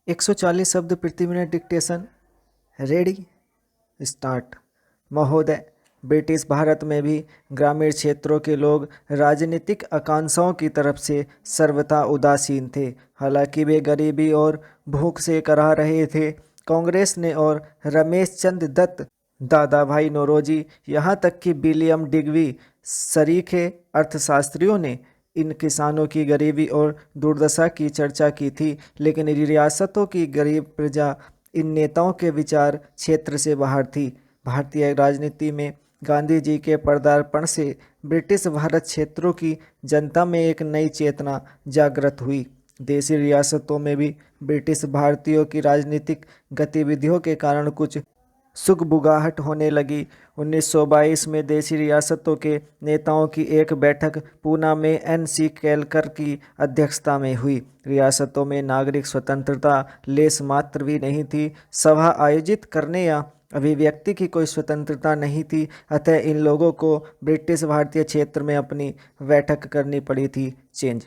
140 शब्द प्रति minute dictation. Ready, start. महोदय, ब्रिटिश भारत में भी ग्रामीण क्षेत्रों के लोग राजनीतिक आकांक्षाओं की तरफ से सर्वथा उदासीन थे। हालांकि वे गरीबी और भूख से कराह रहे थे। कांग्रेस ने और रमेश चंद्र दत्त, दादा भाई नौरोजी, यहाँ तक कि विलियम डिग्बी सरीखे अर्थशास्त्रियों ने इन किसानों की गरीबी और दुर्दशा की चर्चा की थी, लेकिन रियासतों की गरीब प्रजा इन नेताओं के विचार क्षेत्र से बाहर थी। भारतीय राजनीति में गांधी जी के पदार्पण से ब्रिटिश भारत क्षेत्रों की जनता में एक नई चेतना जागृत हुई। देशी रियासतों में भी ब्रिटिश भारतीयों की राजनीतिक गतिविधियों के कारण कुछ सुगबुगाहट होने लगी। 1922 में देशी रियासतों के नेताओं की एक बैठक पूना में एन.सी. केलकर की अध्यक्षता में हुई। रियासतों में नागरिक स्वतंत्रता लेस मात्र भी नहीं थी। सभा आयोजित करने या अभिव्यक्ति की कोई स्वतंत्रता नहीं थी। अतः इन लोगों को ब्रिटिश भारतीय क्षेत्र में अपनी बैठक करनी पड़ी थी। चेंज।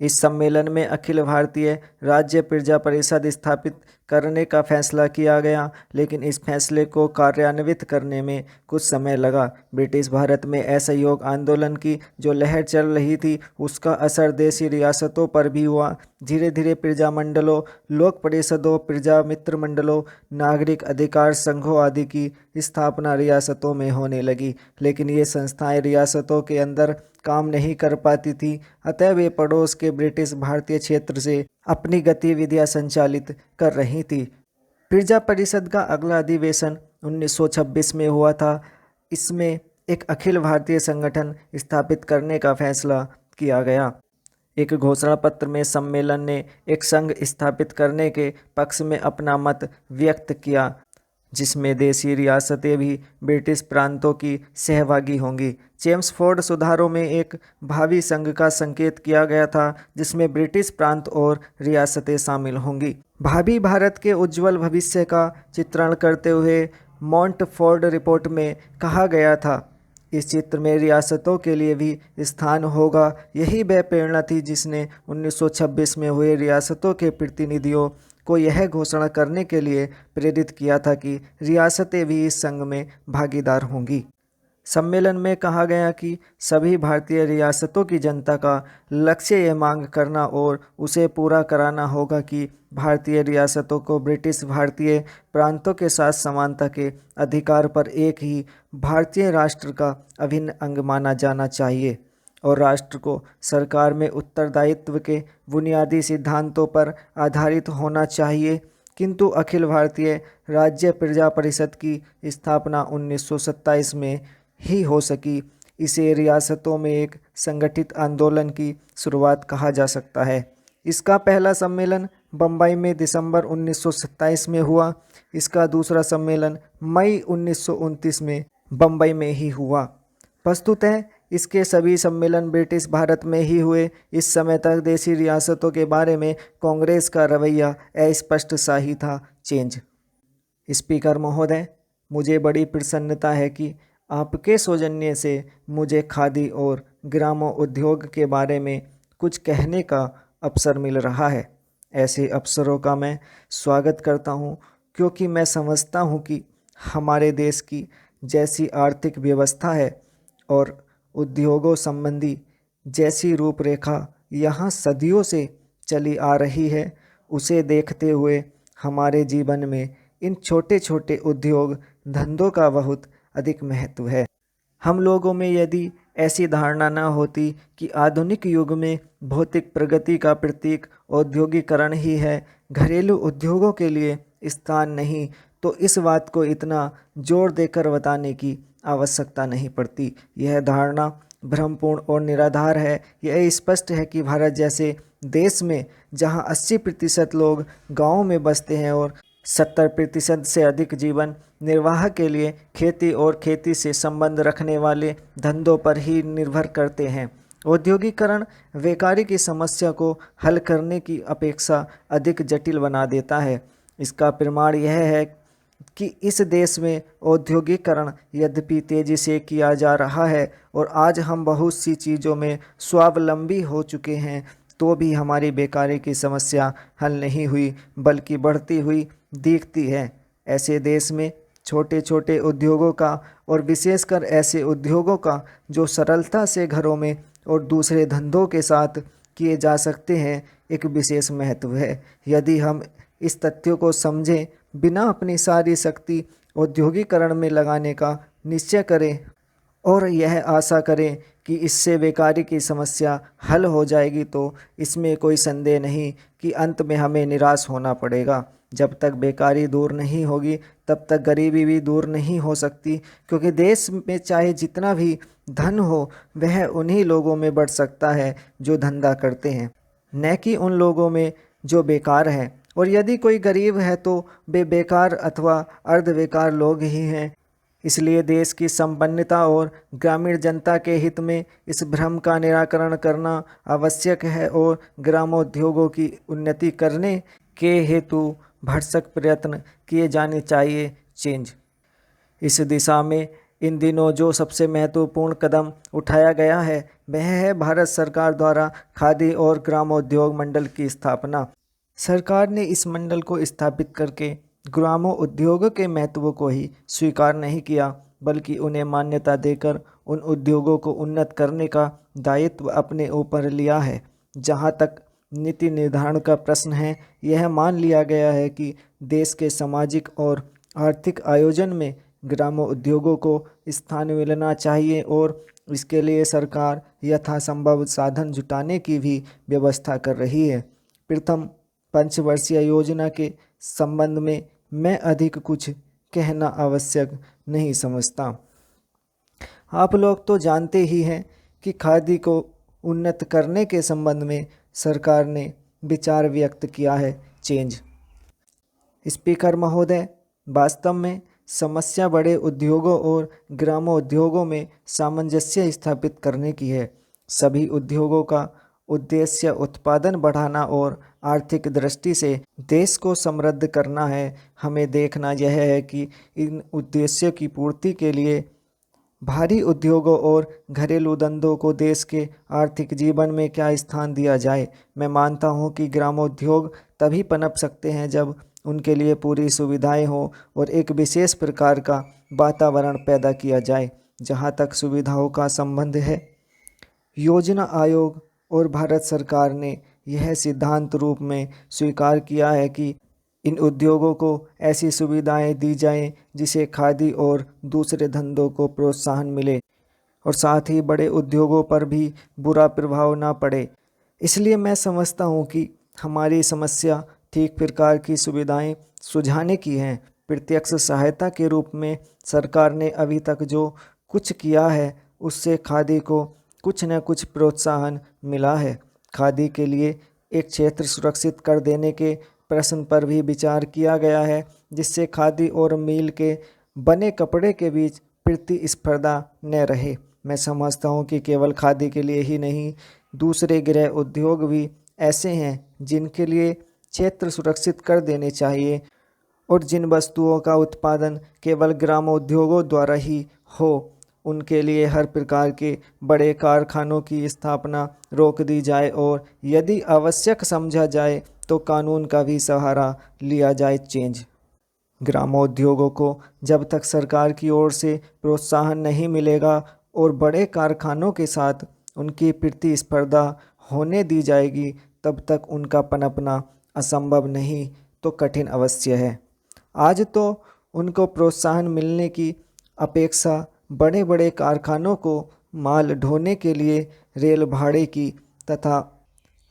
इस सम्मेलन में अखिल भारतीय राज्य प्रजा परिषद स्थापित करने का फैसला किया गया, लेकिन इस फैसले को कार्यान्वित करने में कुछ समय लगा। ब्रिटिश भारत में असहयोग आंदोलन की जो लहर चल रही थी, उसका असर देशी रियासतों पर भी हुआ। धीरे धीरे प्रजा मंडलों, लोक परिषदों, प्रजा मित्र मंडलों, नागरिक अधिकार संघों आदि की स्थापना रियासतों में होने लगी, लेकिन ये संस्थाएं रियासतों के अंदर काम नहीं कर पाती थी। अतः वे पड़ोस के ब्रिटिश भारतीय क्षेत्र से अपनी गतिविधियां संचालित कर रही थी। प्रजा परिषद का अगला अधिवेशन 1926 में हुआ था। इसमें एक अखिल भारतीय संगठन स्थापित करने का फैसला किया गया। एक घोषणा पत्र में सम्मेलन ने एक संघ स्थापित करने के पक्ष में अपना मत व्यक्त किया, जिसमें देशी रियासतें भी ब्रिटिश प्रांतों की सहभागी होंगी। चेम्सफोर्ड सुधारों में एक भावी संघ का संकेत किया गया था, जिसमें ब्रिटिश प्रांत और रियासतें शामिल होंगी। भावी भारत के उज्जवल भविष्य का चित्रण करते हुए मॉन्टफोर्ड रिपोर्ट में कहा गया था, इस चित्र में रियासतों के लिए भी स्थान होगा। यही वह प्रेरणा थी जिसने 1926 में हुए रियासतों के प्रतिनिधियों को यह घोषणा करने के लिए प्रेरित किया था कि रियासतें भी इस संघ में भागीदार होंगी। सम्मेलन में कहा गया कि सभी भारतीय रियासतों की जनता का लक्ष्य यह मांग करना और उसे पूरा कराना होगा कि भारतीय रियासतों को ब्रिटिश भारतीय प्रांतों के साथ समानता के अधिकार पर एक ही भारतीय राष्ट्र का अभिन्न अंग माना जाना चाहिए और राष्ट्र को सरकार में उत्तरदायित्व के बुनियादी सिद्धांतों पर आधारित होना चाहिए। किंतु अखिल भारतीय राज्य प्रजा परिषद की स्थापना 1927 में ही हो सकी। इसे रियासतों में एक संगठित आंदोलन की शुरुआत कहा जा सकता है। इसका पहला सम्मेलन बम्बई में दिसंबर 1927 में हुआ। इसका दूसरा सम्मेलन मई 1929 में बम्बई में ही हुआ। वस्तुतः इसके सभी सम्मेलन ब्रिटिश भारत में ही हुए। इस समय तक देशी रियासतों के बारे में कांग्रेस का रवैया अस्पष्ट सा ही था। चेंज। स्पीकर महोदय, मुझे बड़ी प्रसन्नता है कि आपके सौजन्य से मुझे खादी और ग्रामो उद्योग के बारे में कुछ कहने का अवसर मिल रहा है। ऐसे अवसरों का मैं स्वागत करता हूँ, क्योंकि मैं समझता हूँ कि हमारे देश की जैसी आर्थिक व्यवस्था है और उद्योगों संबंधी जैसी रूपरेखा यहाँ सदियों से चली आ रही है, उसे देखते हुए हमारे जीवन में इन छोटे छोटे उद्योग धंधों का बहुत अधिक महत्व है। हम लोगों में यदि ऐसी धारणा न होती कि आधुनिक युग में भौतिक प्रगति का प्रतीक औद्योगिकरण ही है, घरेलू उद्योगों के लिए स्थान नहीं, तो इस बात को इतना जोर देकर बताने की आवश्यकता नहीं पड़ती। यह धारणा भ्रमपूर्ण और निराधार है। यह स्पष्ट है कि भारत जैसे देश में जहां 80% लोग गांवों में बसते हैं और 70% से अधिक जीवन निर्वाह के लिए खेती और खेती से संबंध रखने वाले धंधों पर ही निर्भर करते हैं, औद्योगिकरण बेकारी की समस्या को हल करने की अपेक्षा अधिक जटिल बना देता है। इसका प्रमाण यह है कि इस देश में औद्योगिकरण यद्यपि तेजी से किया जा रहा है और आज हम बहुत सी चीज़ों में स्वावलंबी हो चुके हैं, तो भी हमारी बेकारी की समस्या हल नहीं हुई बल्कि बढ़ती हुई दिखती है। ऐसे देश में छोटे छोटे उद्योगों का और विशेषकर ऐसे उद्योगों का जो सरलता से घरों में और दूसरे धंधों के साथ किए जा सकते हैं एक विशेष महत्व है। यदि हम इस तथ्य को समझें, बिना अपनी सारी शक्ति औद्योगिकरण में लगाने का निश्चय करें और यह आशा करें कि इससे बेकारी की समस्या हल हो जाएगी, तो इसमें कोई संदेह नहीं कि अंत में हमें निराश होना पड़ेगा। जब तक बेकारी दूर नहीं होगी तब तक गरीबी भी दूर नहीं हो सकती, क्योंकि देश में चाहे जितना भी धन हो वह उन्हीं लोगों में बढ़ सकता है जो धंधा करते हैं, न कि उन लोगों में जो बेकार हैं। और यदि कोई गरीब है तो वे बेकार अथवा अर्ध बेकार लोग ही हैं। इसलिए देश की संपन्नता और ग्रामीण जनता के हित में इस भ्रम का निराकरण करना आवश्यक है और ग्रामोद्योगों की उन्नति करने के हेतु भरसक प्रयत्न किए जाने चाहिए। चेंज इस दिशा में इन दिनों जो सबसे महत्वपूर्ण कदम उठाया गया है वह है भारत सरकार द्वारा खादी और ग्रामोद्योग मंडल की स्थापना। सरकार ने इस मंडल को स्थापित करके ग्रामों उद्योगों के महत्व को ही स्वीकार नहीं किया बल्कि उन्हें मान्यता देकर उन उद्योगों को उन्नत करने का दायित्व अपने ऊपर लिया है। जहाँ तक नीति निर्धारण का प्रश्न है, यह मान लिया गया है कि देश के सामाजिक और आर्थिक आयोजन में ग्रामों उद्योगों को स्थान मिलना चाहिए और इसके लिए सरकार यथासंभव साधन जुटाने की भी व्यवस्था कर रही है। प्रथम पंचवर्षीय योजना के संबंध में मैं अधिक कुछ कहना आवश्यक नहीं समझता। आप लोग तो जानते ही हैं कि खादी को उन्नत करने के संबंध में सरकार ने विचार व्यक्त किया है। चेंज स्पीकर महोदय, वास्तव में समस्या बड़े उद्योगों और ग्रामोद्योगों में सामंजस्य स्थापित करने की है। सभी उद्योगों का उद्देश्य उत्पादन बढ़ाना और आर्थिक दृष्टि से देश को समृद्ध करना है। हमें देखना यह है कि इन उद्देश्यों की पूर्ति के लिए भारी उद्योगों और घरेलू धंधों को देश के आर्थिक जीवन में क्या स्थान दिया जाए। मैं मानता हूं कि ग्रामोद्योग तभी पनप सकते हैं जब उनके लिए पूरी सुविधाएं हो और एक विशेष प्रकार का वातावरण पैदा किया जाए। जहां तक सुविधाओं का संबंध है, योजना आयोग और भारत सरकार ने यह सिद्धांत रूप में स्वीकार किया है कि इन उद्योगों को ऐसी सुविधाएं दी जाएं जिसे खादी और दूसरे धंधों को प्रोत्साहन मिले और साथ ही बड़े उद्योगों पर भी बुरा प्रभाव ना पड़े। इसलिए मैं समझता हूं कि हमारी समस्या ठीक प्रकार की सुविधाएं सुझाने की है। प्रत्यक्ष सहायता के रूप में सरकार ने अभी तक जो कुछ किया है उससे खादी को कुछ न कुछ प्रोत्साहन मिला है। खादी के लिए एक क्षेत्र सुरक्षित कर देने के प्रश्न पर भी विचार किया गया है, जिससे खादी और मील के बने कपड़े के बीच प्रतिस्पर्धा न रहे। मैं समझता हूँ कि केवल खादी के लिए ही नहीं, दूसरे गृह उद्योग भी ऐसे हैं जिनके लिए क्षेत्र सुरक्षित कर देने चाहिए और जिन वस्तुओं का उत्पादन केवल ग्रामोद्योगों द्वारा ही हो उनके लिए हर प्रकार के बड़े कारखानों की स्थापना रोक दी जाए और यदि आवश्यक समझा जाए तो कानून का भी सहारा लिया जाए। चेंज ग्रामोद्योगों को जब तक सरकार की ओर से प्रोत्साहन नहीं मिलेगा और बड़े कारखानों के साथ उनकी प्रतिस्पर्धा होने दी जाएगी, तब तक उनका पनपना असंभव नहीं तो कठिन अवश्य है। आज तो उनको प्रोत्साहन मिलने की अपेक्षा बड़े बड़े कारखानों को माल ढोने के लिए रेल भाड़े की तथा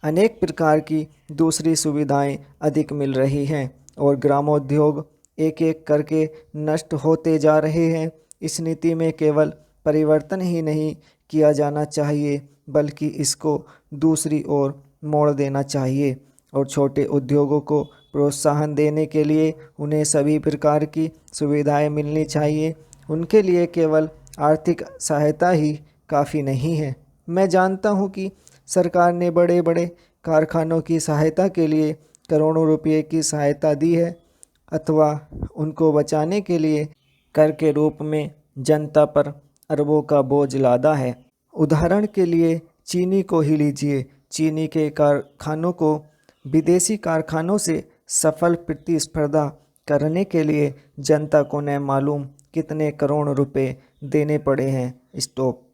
अनेक प्रकार की दूसरी सुविधाएं अधिक मिल रही हैं और ग्रामोद्योग एक एक करके नष्ट होते जा रहे हैं। इस नीति में केवल परिवर्तन ही नहीं किया जाना चाहिए बल्कि इसको दूसरी ओर मोड़ देना चाहिए और छोटे उद्योगों को प्रोत्साहन देने के लिए उन्हें सभी प्रकार की सुविधाएं मिलनी चाहिए। उनके लिए केवल आर्थिक सहायता ही काफ़ी नहीं है। मैं जानता हूं कि सरकार ने बड़े बड़े कारखानों की सहायता के लिए करोड़ों रुपए की सहायता दी है अथवा उनको बचाने के लिए कर के रूप में जनता पर अरबों का बोझ लादा है। उदाहरण के लिए चीनी को ही लीजिए। चीनी के कारखानों को विदेशी कारखानों से सफल प्रतिस्पर्धा करने के लिए जनता को न मालूम कितने करोड़ रुपए देने पड़े हैं। स्टॉप।